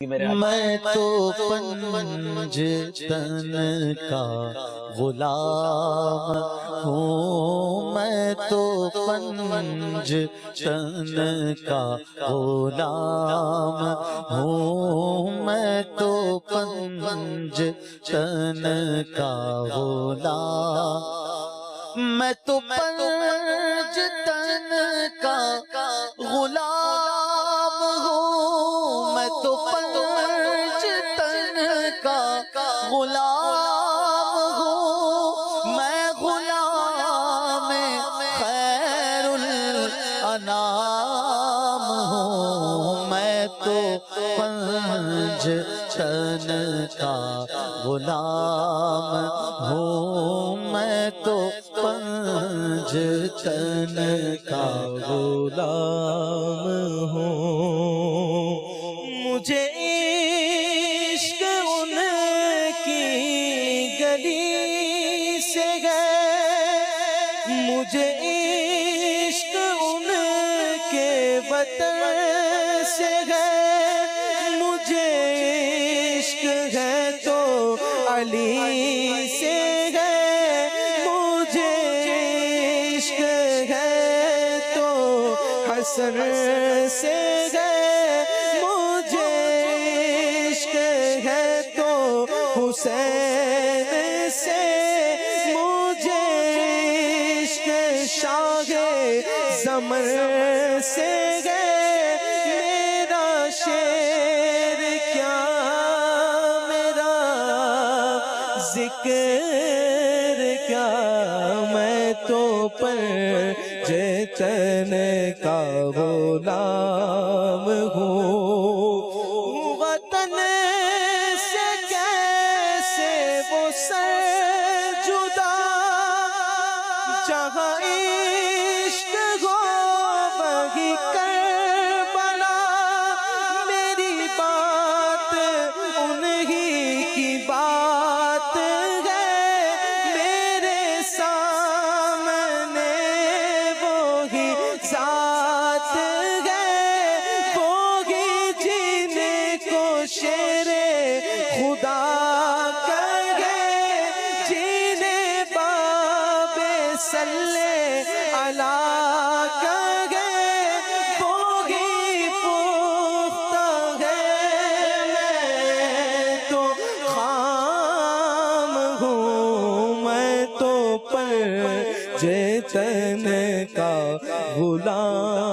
میں تو پنج تن کا غلام ہوں، میں تو پنج تن کا غلام ہوں، میں تو پنج تن کا غلام، میں تو پنج تن کا غلام ہوں، میں تو پنج تن کا غلام ہوں، میں غلام خیر الانام ہوں، میں تو پنج تن کا غلام ہوں، میں تو پنج تن کا غلام ہوں۔ مجھے عشق ان کی گلی سے ہے، مجھے عشق ان کے وطن سے ہے، مجھے عشق ہے تو علی سے ہے، مجھے عشق ہے تو حسن سے ہے، مجھے عشق ہے تو حسین سے، مجھے عشق شاہ زمر سے ہے، میرا شعر کیا میرا ذکر کیا، میں تو پنج تن کا غلام ہوں۔ وطن سے کیسے وہ سر جدا، جہاں عشق ہو وہی کربلا، میری بات انہی کی بات ہے، میرے سامنے وہی ذات ہے، وہی جن کو شیر خدا کہے، جنہیں باب صلی اللہ کہے، وہی پختہ ہے، میں تو خام ہوں، میں تو پنج تن کا غلام